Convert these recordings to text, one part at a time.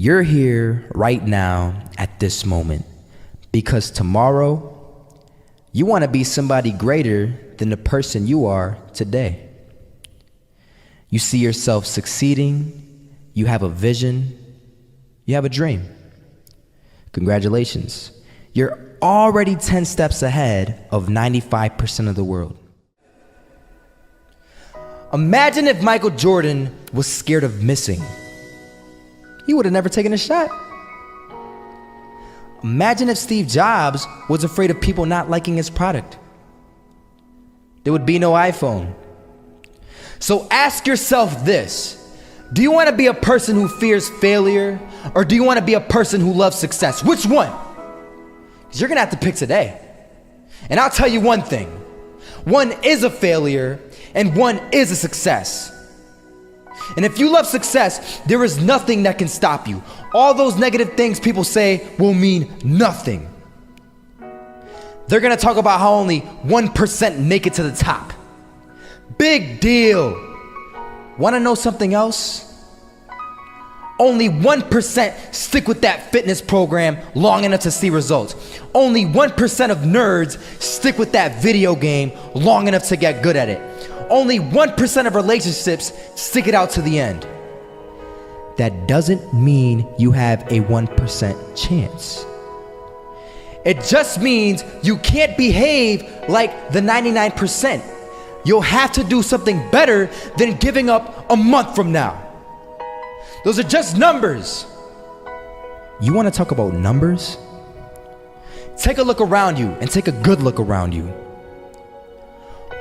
You're here right now at this moment because tomorrow you want to be somebody greater than the person you are today. You see yourself succeeding, you have a vision, you have a dream. Congratulations. You're already 10 steps ahead of 95% of the world. Imagine if Michael Jordan was scared of missing. He would have never taken a shot. Imagine if Steve Jobs was afraid of people not liking his product. There would be no iPhone. So ask yourself this: do you want to be a person who fears failure, or do you want to be a person who loves success? Which one? Because you're going to have to pick today. And I'll tell you one thing: one is a failure and one is a success. And if you love success, there is nothing that can stop you. All those negative things people say will mean nothing. They're gonna talk about how only 1% make it to the top. Big deal. Wanna know something else? Only 1% stick with that fitness program long enough to see results. Only 1% of nerds stick with that video game long enough to get good at it. Only 1% of relationships stick it out to the end. That doesn't mean you have a 1% chance. It just means you can't behave like the 99%. You'll have to do something better than giving up a month from now. Those are just numbers. You want to talk about numbers? Take a look around you and take a good look around you.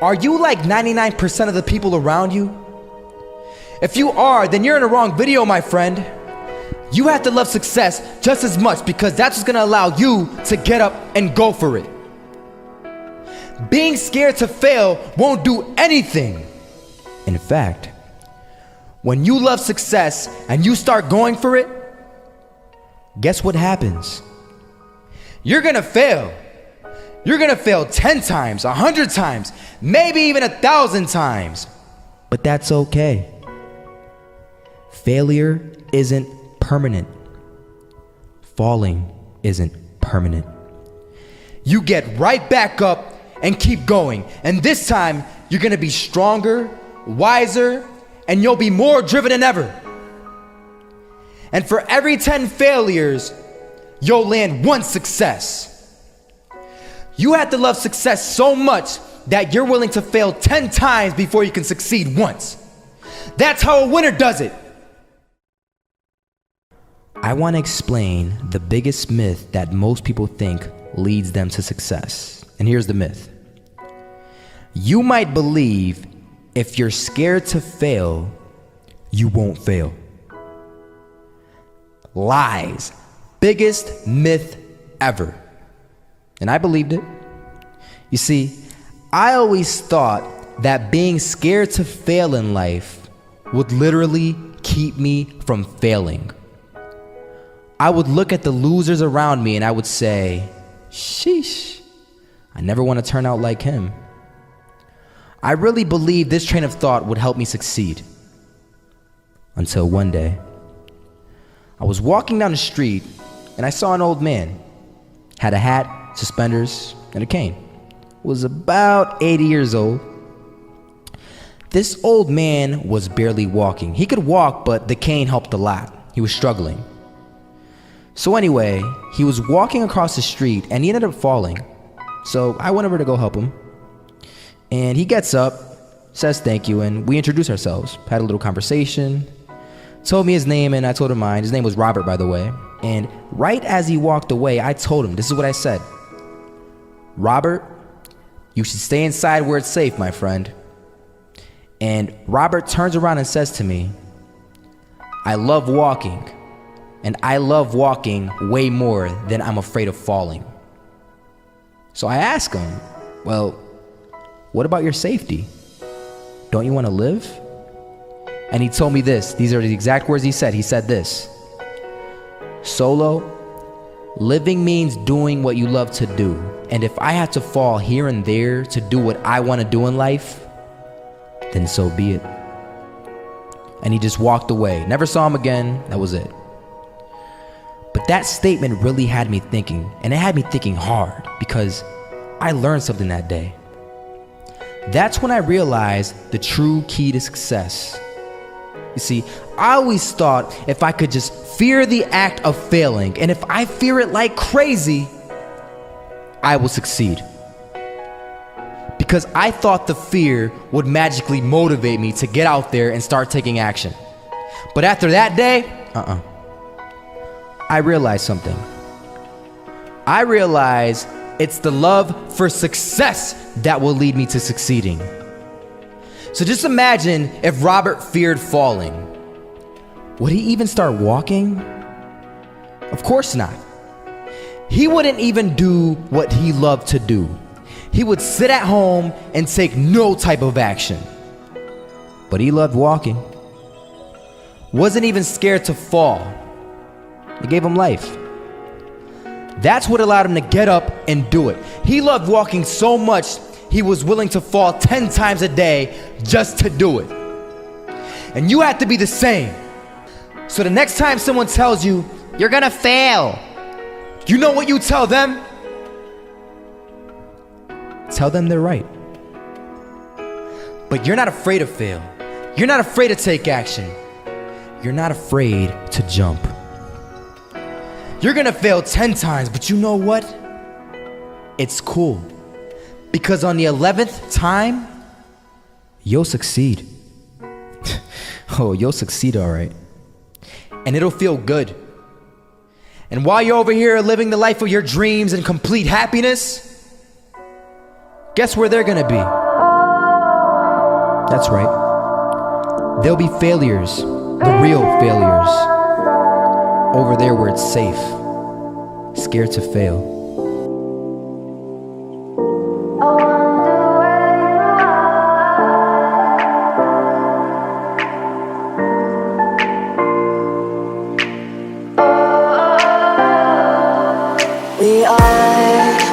Are you like 99% of the people around you? If you are, then you're in the wrong video, my friend. You have to love success just as much because that's what's gonna allow you to get up and go for it. Being scared to fail won't do anything. In fact, when you love success and you start going for it, guess what happens? You're gonna fail. You're gonna fail 10 times, 100 times, maybe even 1,000 times. But that's okay. Failure isn't permanent. Falling isn't permanent. You get right back up and keep going. And this time, you're gonna be stronger, wiser, and you'll be more driven than ever. And for every 10 failures, you'll land one success. You have to love success so much that you're willing to fail 10 times before you can succeed once. That's how a winner does it. I want to explain the biggest myth that most people think leads them to success. And here's the myth. You might believe if you're scared to fail, you won't fail. Lies. Biggest myth ever. And I believed it. You see, I always thought that being scared to fail in life would literally keep me from failing. I would look at the losers around me and I would say, sheesh, I never want to turn out like him. I really believed this train of thought would help me succeed. Until one day, I was walking down the street and I saw an old man. Had a hat, suspenders, and a cane. Was about 80 years old. This old man was barely walking. He could walk, but the cane helped a lot. He was struggling. So anyway, he was walking across the street and he ended up falling. So I went over to go help him. And he gets up, says thank you, and we introduced ourselves. Had a little conversation. Told me his name and I told him mine. His name was Robert, by the way. And right as he walked away, I told him, this is what I said. Robert, you should stay inside where it's safe, my friend. And Robert turns around and says to me, I love walking, and I love walking way more than I'm afraid of falling. So I asked him, well, what about your safety? Don't you want to live? And he told me this. These are the exact words he said. He said this: Solo, living means doing what you love to do. And if I have to fall here and there to do what I want to do in life, then so be it. And he just walked away. Never saw him again. That was it. That statement really had me thinking, and it had me thinking hard because I learned something that day. That's when I realized the true key to success. You see, I always thought if I could just fear the act of failing, and if I fear it like crazy, I will succeed. Because I thought the fear would magically motivate me to get out there and start taking action. But after that day, I realized something. I realized it's the love for success that will lead me to succeeding. So just imagine if Robert feared falling. Would he even start walking? Of course not. He wouldn't even do what he loved to do. He would sit at home and take no type of action. But he loved walking. Wasn't even scared to fall. It gave him life. That's what allowed him to get up and do it. He loved walking so much, he was willing to fall 10 times a day just to do it. And you have to be the same. So the next time someone tells you, you're gonna fail, you know what you tell them? Tell them they're right. But you're not afraid to fail. You're not afraid to take action. You're not afraid to jump. You're gonna fail 10 times, but you know what? It's cool. Because on the 11th time, you'll succeed. Oh, you'll succeed, all right. And it'll feel good. And while you're over here living the life of your dreams and complete happiness, guess where they're gonna be? That's right. They'll be failures, the real failures. Over there where it's safe, scared to fail.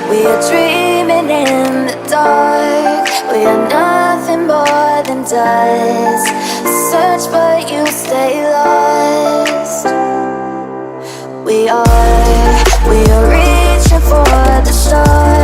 We are dreaming in the dark. We are nothing more than dust. Search but you stay lost. We are reaching for the stars.